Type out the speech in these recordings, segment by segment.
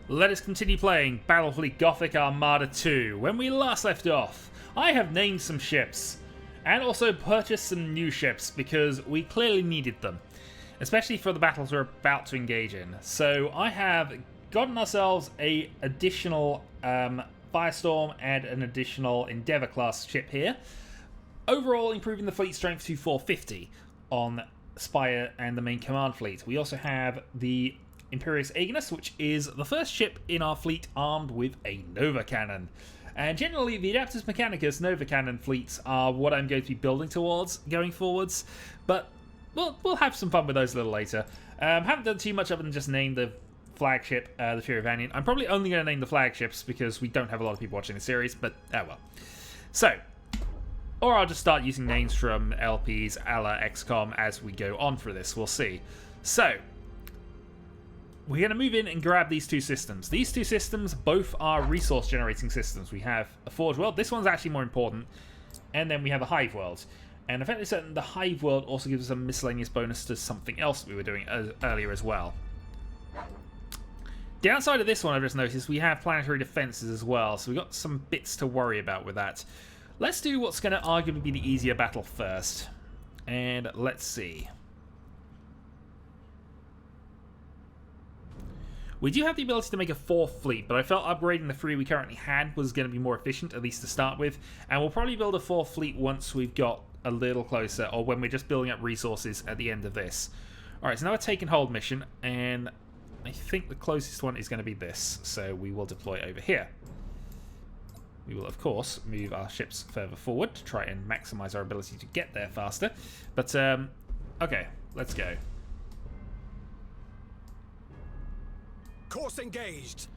Let us continue playing Battlefleet Gothic Armada 2. When we last left off, I have named some ships, and also purchased some new ships because we clearly needed them, especially for the battles we're about to engage in. So I have gotten ourselves a additional Firestorm and an additional Endeavour class ship here, overall improving the fleet strength to 450 on Spire and the main command fleet. We also have the Imperius Aegis, which is the first ship in our fleet armed with a Nova Cannon. And generally, the Adeptus Mechanicus Nova Cannon fleets are what I'm going to be building towards going forwards, but we'll have some fun with those a little later. Haven't done too much other than just name the flagship, the Fury of Anion. I'm probably only going to name the flagships because we don't have a lot of people watching the series, but oh well. So, or I'll just start using names from LPs a la XCOM as we go on through this, we'll see. So, we're going to move in and grab these two systems. These two systems both are resource generating systems. We have a Forge World, this one's actually more important, and then we have a Hive World. And effectively certain the Hive World also gives us a miscellaneous bonus to something else that we were doing earlier as well. Downside of this one, I've just noticed, we have planetary defenses as well, so we've got some bits to worry about with that. Let's do what's going to arguably be the easier battle first. And let's see. We do have the ability to make a fourth fleet, but I felt upgrading the three we currently had was going to be more efficient, at least to start with. And we'll probably build a fourth fleet once we've got a little closer, or when we're just building up resources at the end of this. Alright, so now a take and hold mission, and I think the closest one is going to be this, so we will deploy over here. We will, of course, move our ships further forward to try and maximize our ability to get there faster. But, okay, let's go. Course engaged.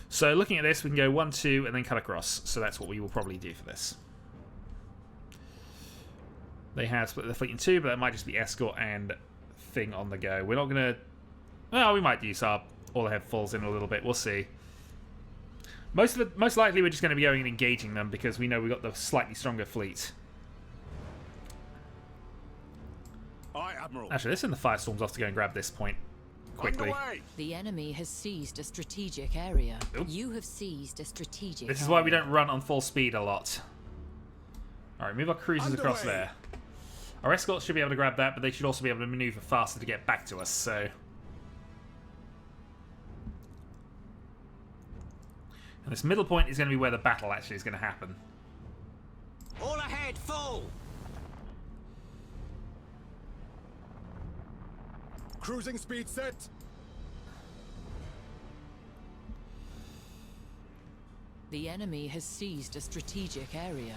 So, looking at this, we can go 1, 2, and then cut across. So that's what we will probably do for this. They have split the fleet in two, but that might just be escort and thing on the go. We're not going to... Well, we might use our all-ahead falls in a little bit. We'll see. Most likely, we're just going to be going and engaging them because we know we've got the slightly stronger fleet. Aye, Admiral. Actually, let's send the Firestorms off to go and grab this point quickly. The enemy has seized a strategic area. Oop. You have seized a strategic This is why we don't run on full speed a lot. Alright, move our cruisers across there. Our escorts should be able to grab that, but they should also be able to maneuver faster to get back to us, so... And this middle point is going to be where the battle actually is going to happen. All ahead, full. Cruising speed set. The enemy has seized a strategic area.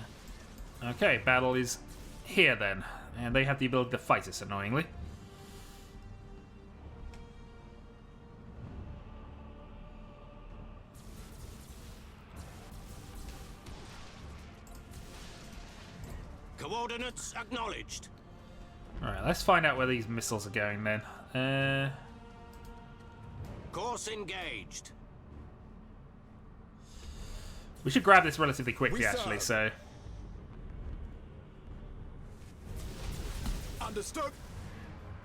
Okay, battle is here then. And they have the ability to fight us, annoyingly. Coordinates acknowledged. Alright, let's find out where these missiles are going then. Course engaged. We should grab this relatively quickly, actually, so... Understood.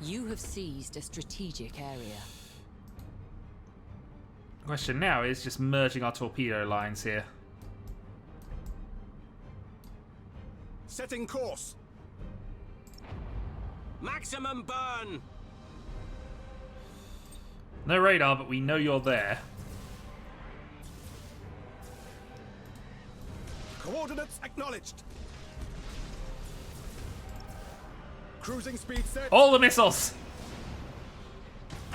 You have seized a strategic area. The question now is just merging our torpedo lines here. Setting course. Maximum burn. No radar, but we know you're there. Coordinates acknowledged. Cruising speed set. All the missiles!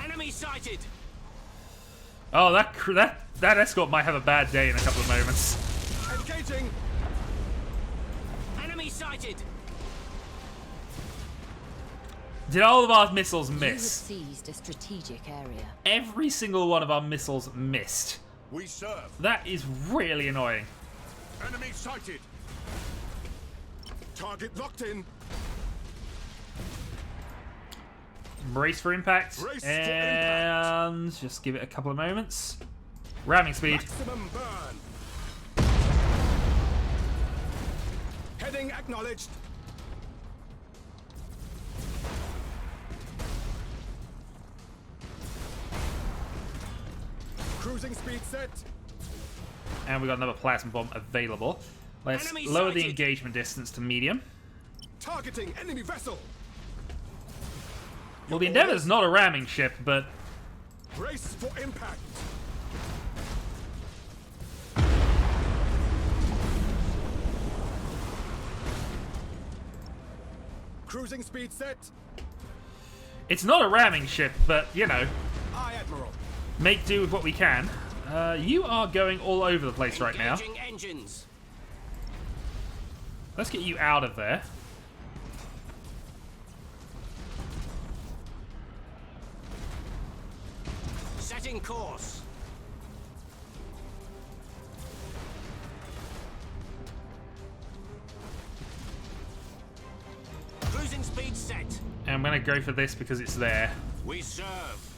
Enemy sighted. Oh, that escort might have a bad day in a couple of moments. Engaging. Enemy sighted. Did all of our missiles You have miss? seized a strategic area. Every single one of our missiles missed. We serve. That is really annoying. Enemy sighted. Target locked in. Brace for impact. Brace for and just give it a couple of moments. Ramming speed. Maximum burn. Heading acknowledged. Cruising speed set. And we got another plasma bomb available. Let's Enemy lower the sighted. engagement distance to medium. Targeting enemy vessel. Well, the Endeavour's not a ramming ship, but Brace for impact. Cruising speed set. it's not a ramming ship, but, you know, Aye, Admiral. make do with what we can. You are going all over the place right now. Engaging engines. Let's get you out of there. Setting course. Cruising speed set. And I'm going to go for this because it's there. We serve.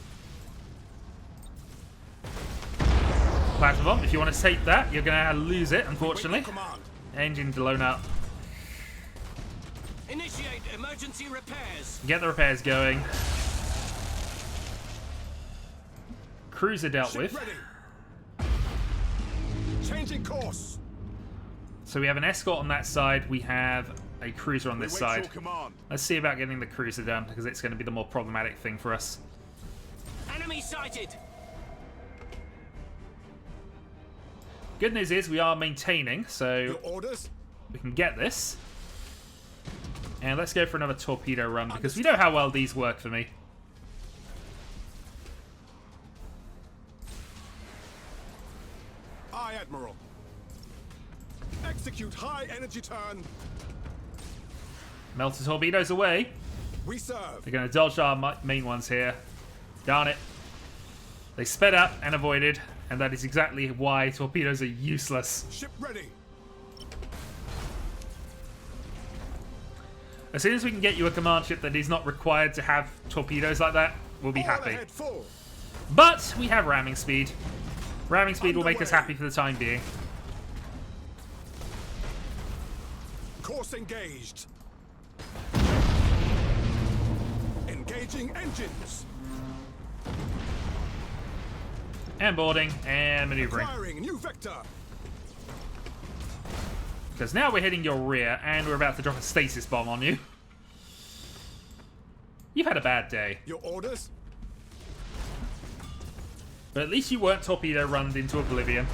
Plasma bomb, if you want to take that, you're going to lose it, Wait unfortunately. for command. Engine blown up. Initiate emergency repairs. Get the repairs going. Cruiser dealt Ship with. ready. Changing course. So we have an escort on that side. We have a cruiser on this Wait side. your command. Let's see about getting the cruiser done, because it's going to be the more problematic thing for us. Enemy sighted. Good news is we are maintaining, Your so orders. we can get this. And let's go for another torpedo run, because we know how well these work for me. Aye, Admiral. Execute high energy turn. Melter torpedoes away. We serve. They're going to dodge our main ones here. Darn it. They sped up and avoided, and that is exactly why torpedoes are useless. Ship ready. As soon as we can get you a command ship that is not required to have torpedoes like that, we'll be All happy. ahead full. But we have ramming speed. Ramming speed will make us Underway. happy for the time being. Course engaged. Engaging engines. And boarding and maneuvering. Firing new vector. Because now we're hitting your rear and we're about to drop a stasis bomb on you. You've had a bad day. Your orders. But at least you weren't torpedo runned into oblivion.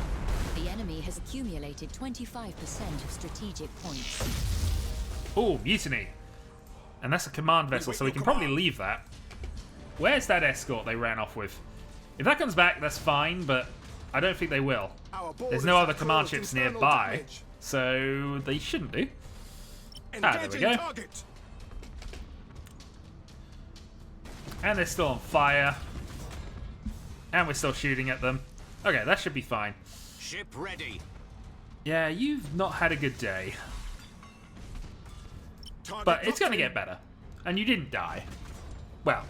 The enemy has accumulated 25% of strategic points. Ooh, mutiny. And that's a command vessel, so we can probably leave that. Where's that escort they ran off with? If that comes back, that's fine, but I don't think they will. Our board There's is no other at command close ships internal nearby, damage. so they shouldn't do. There we Engaging go. target. And they're still on fire. And we're still shooting at them. Okay, that should be fine. Ship ready. Yeah, you've not had a good day. Target But it's going to locked get better. And you didn't die. Well,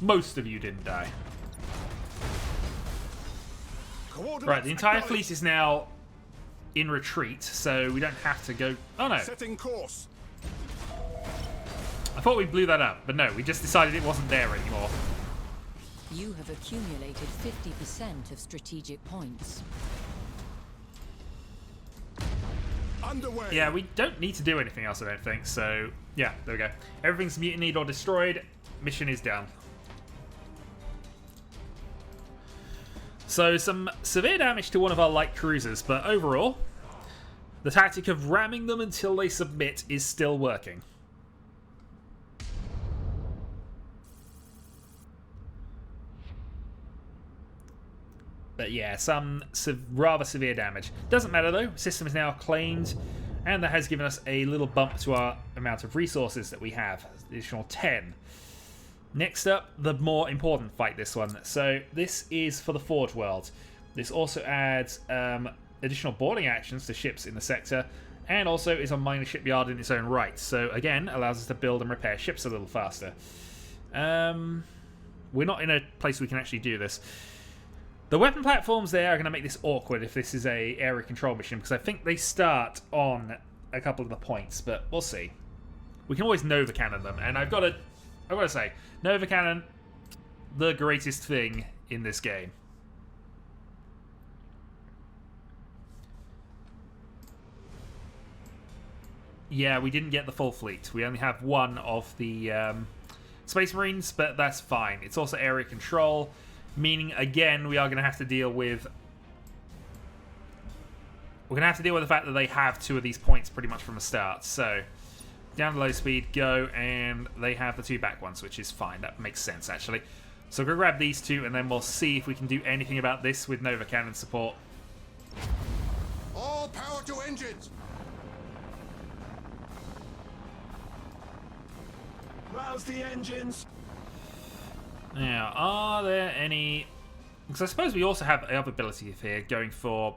most of you didn't die. in. Coordinates Right, the entire acknowledged. fleet is now in retreat, so we don't have to go... Oh no, Setting course. I thought we blew that up, but no, we just decided it wasn't there anymore. You have accumulated 50% of strategic points. Underway. Yeah, we don't need to do anything else, I don't think, so... Yeah, there we go. Everything's mutinied or destroyed. Mission is done. So, some severe damage to one of our light cruisers, but overall, the tactic of ramming them until they submit is still working. But yeah, some rather severe damage. Doesn't matter though, system is now claimed, and that has given us a little bump to our amount of resources that we have. Additional 10. Next up, the more important fight, this one. So this is for the Forge World. This also adds additional boarding actions to ships in the sector, and also is a minor shipyard in its own right. So again, allows us to build and repair ships a little faster. We're not in a place we can actually do this. The weapon platforms there are going to make this awkward if this is a area control mission, because I think they start on a couple of the points, but we'll see. We can always Nova Cannon them, and I've got to say, Nova Cannon, the greatest thing in this game. Yeah, we didn't get the full fleet. We only have one of the Space Marines, but that's fine. It's also area control, meaning, again, we are going to have to deal with... We're going to have to deal with the fact that they have 2 of these points pretty much from the start. So, down to low speed, go, and they have the 2 back ones, which is fine. That makes sense, actually. So we'll grab these 2, and then we'll see if we can do anything about this with Nova Cannon support. All power to engines. Rouse the engines. Now, are there any... Because I suppose we also have other abilities here going for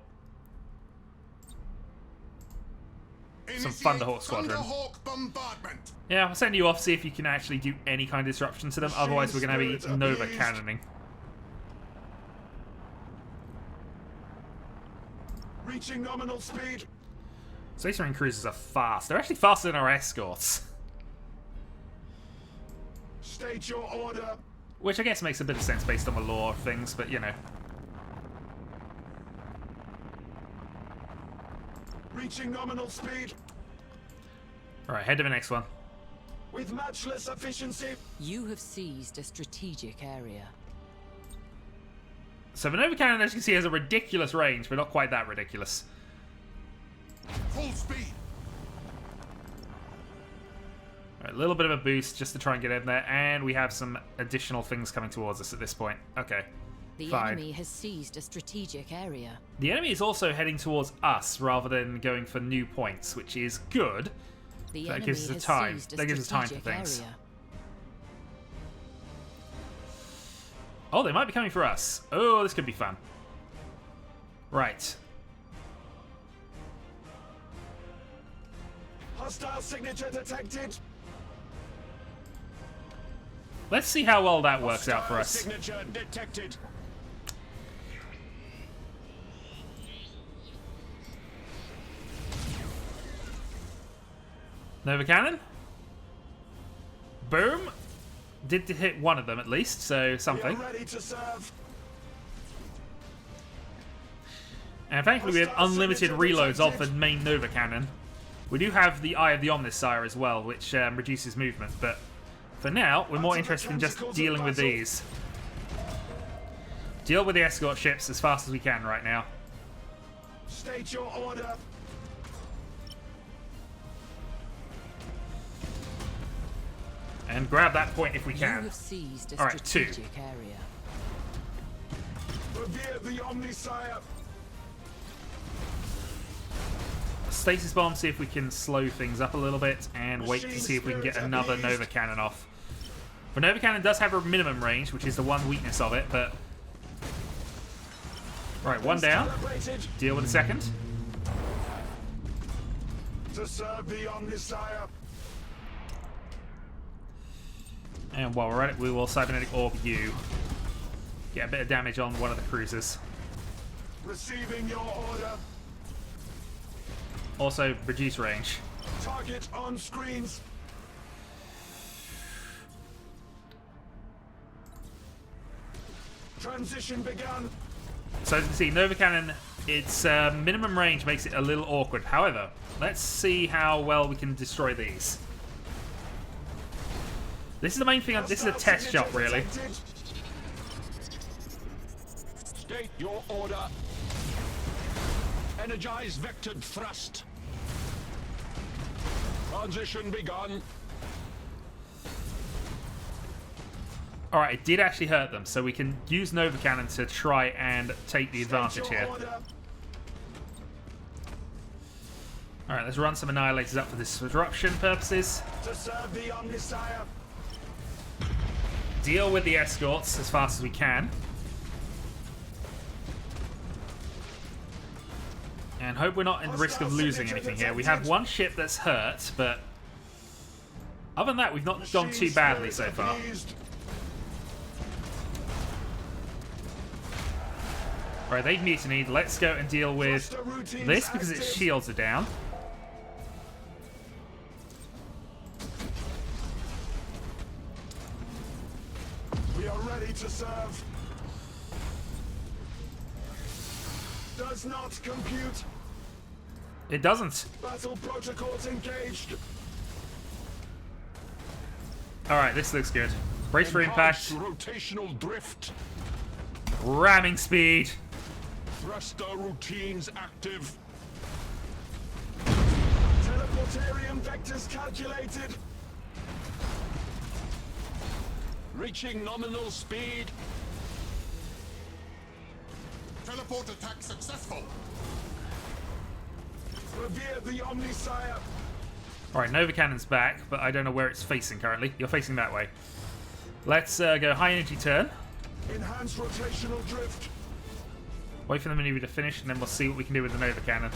some Thunderhawk Squadron. Thunderhawk bombardment. Yeah, I'll send you off, see if you can actually do any kind of disruption to them. Otherwise, we're going to be Nova Cannoning. Reaching nominal speed. Space Marine cruisers are fast. They're actually faster than our escorts. State your order. Which I guess makes a bit of sense based on the lore of things, but you know. Reaching nominal speed. Alright, head to the next one. With matchless efficiency. You have seized a strategic area. So the Nova Cannon, as you can see, has a ridiculous range, but not quite that ridiculous. Full speed. A little bit of a boost just to try and get in there, and we have some additional things coming towards us at this point. Okay, The fine. enemy has seized a strategic area. The enemy is also heading towards us rather than going for new points, which is good. The That enemy gives us has time. seized a That gives us time for strategic things. area. Oh, they might be coming for us. Oh, this could be fun. Right. Hostile signature detected. Let's see how well that works out for us. Signature detected. Nova Cannon. Boom. Did hit one of them at least, so We something. are ready to serve. And thankfully we have unlimited reloads of the main Nova Cannon. We do have the Eye of the Omnissiah as well, which reduces movement, but for now, we're more interested in just dealing with these. Deal with the escort ships as fast as we can right now. State your order. And grab that point if we You can. have seized a All right, 2. strategic area. Revere the Omnissiah. Stasis bomb, see if we can slow things up a little bit, and wait to see if we can get another Nova Cannon off. The Nova Cannon does have a minimum range, which is the one weakness of it, but... Right, one down. Calibrated Deal with the second. to serve the Omnissiah. And while we're at it, we will Cybernetic Orb you. Get a bit of damage on one of the cruisers. Receiving your order. Also, reduce range. Target on screens. Transition begun. So as you can see, Nova Cannon, its minimum range makes it a little awkward. However, let's see how well we can destroy these. This is the main thing. This is a test shot, really. Detected. State your order. Energize vectored thrust. Transition begun. Alright, it did actually hurt them, so we can use Nova Cannon to try and take the advantage State your here. order. Alright, let's run some Annihilators up for disruption purposes. To serve the Omnissiah. Deal with the escorts as fast as we can. And hope we're not in risk of losing anything here. We have one ship that's hurt, but other than that, we've not done too badly so far. Alright, they've mutinied. Let's go and deal with this because its shields are down. We are ready to serve. Does not compute. It doesn't. Battle protocols engaged. Alright, this looks good. Brace for impact. Enhanced rotational drift. Ramming speed. Thruster routines active. Teleportarium vectors calculated. Reaching nominal speed. Teleport attack successful. Revere the Omnisire. Alright, Nova Cannon's back, but I don't know where it's facing currently. You're facing that way. Let's go high energy turn. Enhanced rotational drift. Wait for the maneuver to finish, and then we'll see what we can do with the Nova Cannon.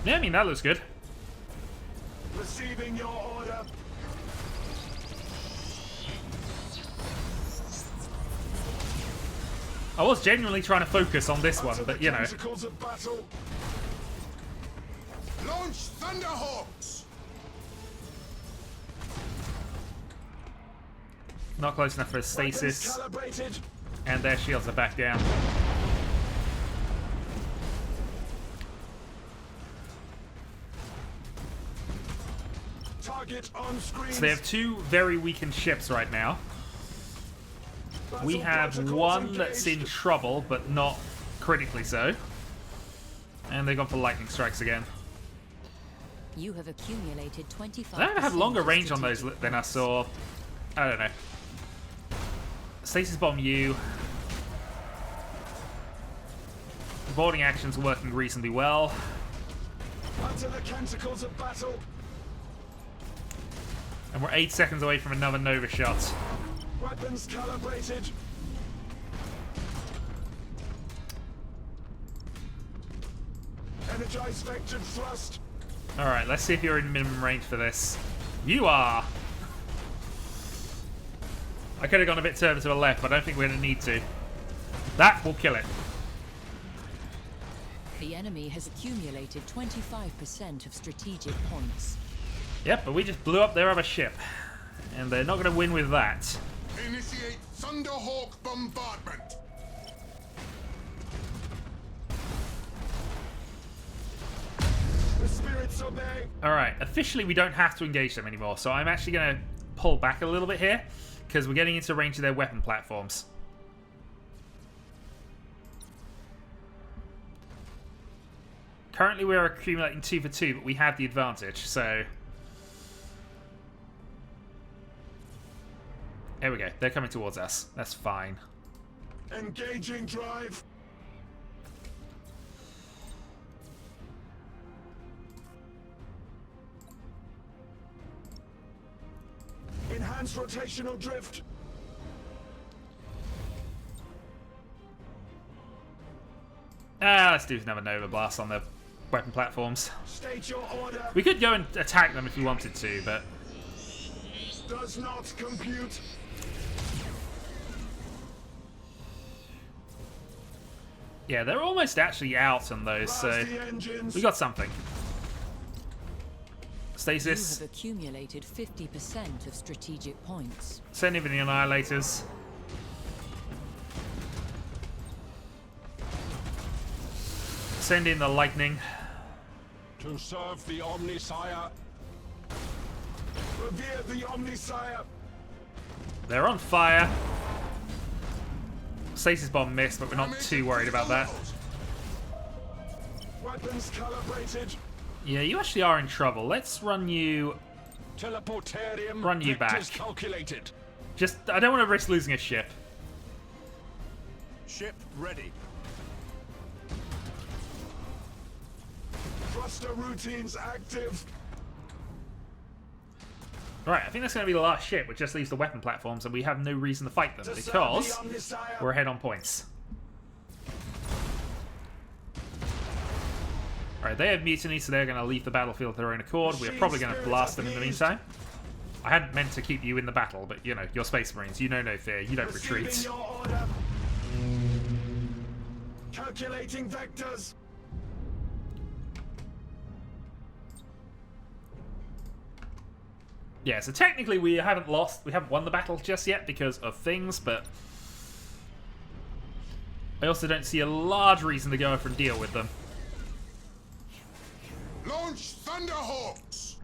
Yeah, I mean, that looks good. Receiving your order. I was genuinely trying to focus on this one, but you know. Tentacles of battle. Launch Thunderhawks. Not close enough for stasis, Calibrated. and their shields are back down. Target on screen. So they have two very weakened ships right now. We have one that's in trouble, but not critically so. And they've gone for lightning strikes again. You have accumulated 25. They have longer range on those than us, or I don't know. Stasis bomb you. Boarding actions working reasonably well. Under the tentacles of battle. And we're 8 seconds away from another Nova shot. Weapons calibrated. Energize vectored thrust. Alright, let's see if you're in minimum range for this. You are! I could have gone a bit further to the left, but I don't think we're going to need to. That will kill it. The enemy has accumulated 25% of strategic points. Yep, but we just blew up their other ship. And they're not going to win with that. Initiate Thunderhawk bombardment. The spirits obey. Alright, officially we don't have to engage them anymore, so I'm actually going to pull back a little bit here, because we're getting into range of their weapon platforms. Currently we're accumulating 2 for 2, but we have the advantage, so... There we go, they're coming towards us. That's fine. Engaging drive. Enhanced rotational drift. Let's do another Nova Blast on the weapon platforms. State your order. We could go and attack them if we wanted to, but... Does not compute. Yeah, they're almost actually out on those, Blast so... the engines. We got something. You Stasis. have accumulated 50% of strategic points. Send in the Annihilators. Send in the Lightning. To serve the Omnisire. Revere the Omnisire. They're on fire. Stasis Bomb missed, but we're not too worried about that. Weapons calibrated. Yeah, you actually are in trouble. Let's run you... Teleportarium. Run you vectors back. Calculated. Just... I don't want to risk losing a ship. Ship ready. Thruster routines active. Right, I think that's going to be the last ship, which just leaves the weapon platforms, and we have no reason to fight them, To serve because the Omnisire. we're ahead on points. Alright, they have mutiny, so they're going to leave the battlefield of their own accord. We're probably going to blast them in the meantime. I hadn't meant to keep you in the battle, but, you know, you're Space Marines. You know no fear. You don't Receiving retreat. your order. Calculating vectors. Yeah, so technically we haven't won the battle just yet because of things, but I also don't see a large reason to go over and deal with them. Launch Thunderhawks!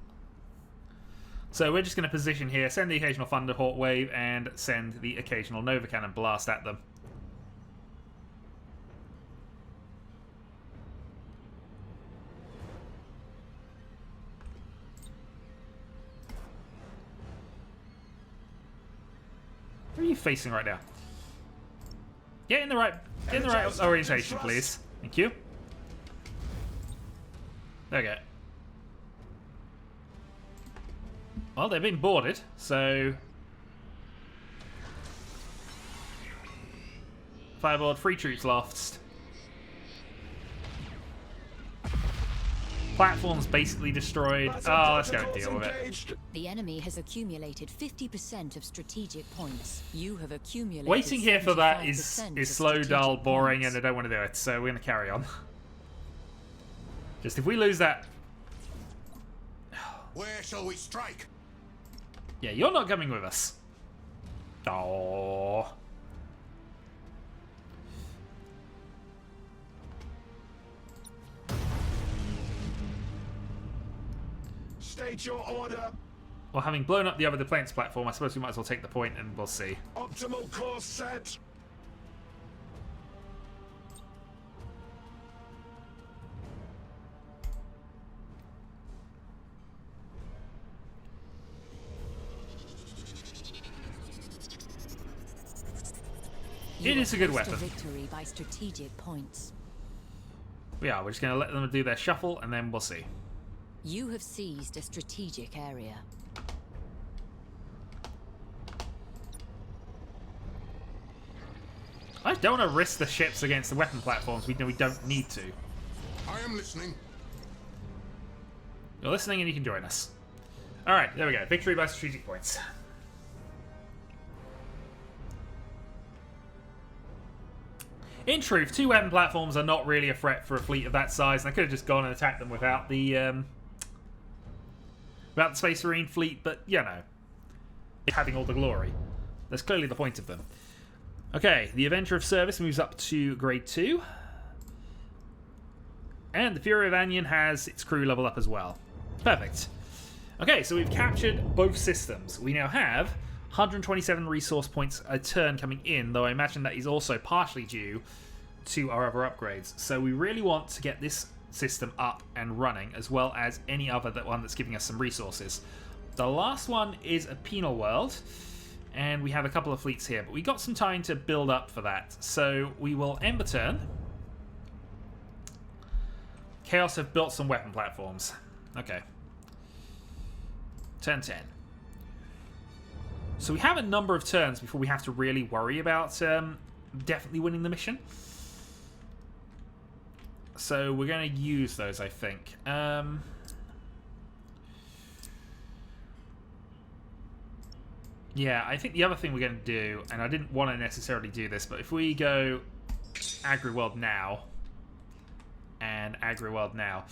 So we're just going to position here, send the occasional Thunderhawk wave, and send the occasional Nova Cannon blast at them. Where are you facing right now? Get in the right orientation, please. Thank you. There we go. Well, they've been boarded, so... Fireboard, free troops lost. Platform's basically destroyed. Oh, let's go and deal with it. The enemy has accumulated 50% of strategic points. You have accumulated. Waiting here for that is 75% of slow, dull, strategic boring, points. and I don't want to do it, so we're going to carry on. Just if we lose that... Where shall we strike? Yeah, you're not coming with us. Oh. State your order. Well, having blown up the other defense platform, I suppose we might as well take the point and we'll see. Optimal course set. It is a good Forced weapon. Victory by strategic points. We are. We're just going to let them do their shuffle and then we'll see. You have seized a strategic area. I don't want to risk the ships against the weapon platforms. We don't need to. I am listening. You're listening and you can join us. Alright, there we go. Victory by strategic points. In truth, 2 weapon platforms are not really a threat for a fleet of that size, and I could have just gone and attacked them without the Space Marine fleet, but, you know, having all the glory. That's clearly the point of them. Okay, the Avenger of Service moves up to grade 2. And the Fury of Anion has its crew level up as well. Perfect. Okay, so we've captured both systems. We now have 127 resource points a turn coming in, though I imagine that is also partially due to our other upgrades. So we really want to get this system up and running, as well as any other one that's giving us some resources. The last one is a penal world, and we have a couple of fleets here, but we got some time to build up for that. So we will end the turn. Chaos have built some weapon platforms. Okay. Turn 10. So we have a number of turns before we have to really worry about definitely winning the mission. So we're going to use those, I think. Yeah, I think the other thing we're going to do, and I didn't want to necessarily do this, but if we go Agri-World now, and Agri-World now.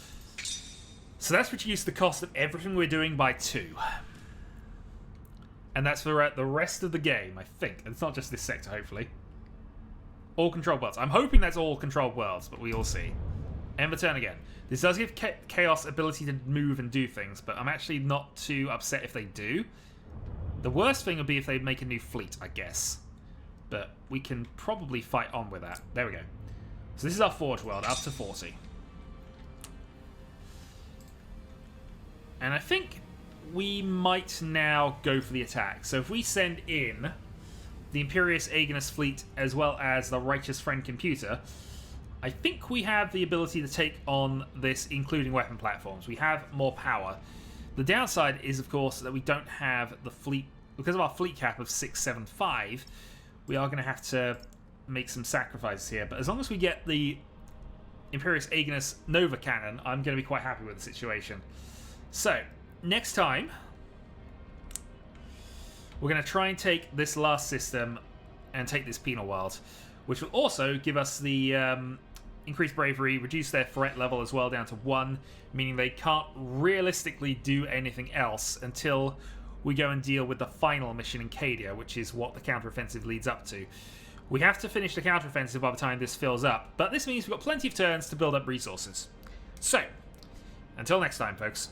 So that's reduced the cost of everything we're doing by 2. And that's for the rest of the game, I think. It's not just this sector, hopefully. All controlled worlds. I'm hoping that's all controlled worlds, but we will see. End the turn again. This does give Chaos ability to move and do things, but I'm actually not too upset if they do. The worst thing would be if they make a new fleet, I guess. But we can probably fight on with that. There we go. So this is our Forge World, up to 40. And I think we might now go for the attack. So if we send in the Imperious Aegonus fleet as well as the Righteous Friend Computer, I think we have the ability to take on this, including weapon platforms. We have more power. The downside is, of course, that we don't have the fleet. Because of our fleet cap of 675, we are going to have to make some sacrifices here. But as long as we get the Imperious Aegonus Nova Cannon, I'm going to be quite happy with the situation. So, next time, we're going to try and take this last system and take this penal world, which will also give us the increased bravery, reduce their threat level as well down to 1, meaning they can't realistically do anything else until we go and deal with the final mission in Cadia, which is what the counteroffensive leads up to. We have to finish the counteroffensive by the time this fills up, but this means we've got plenty of turns to build up resources. So, until next time, folks.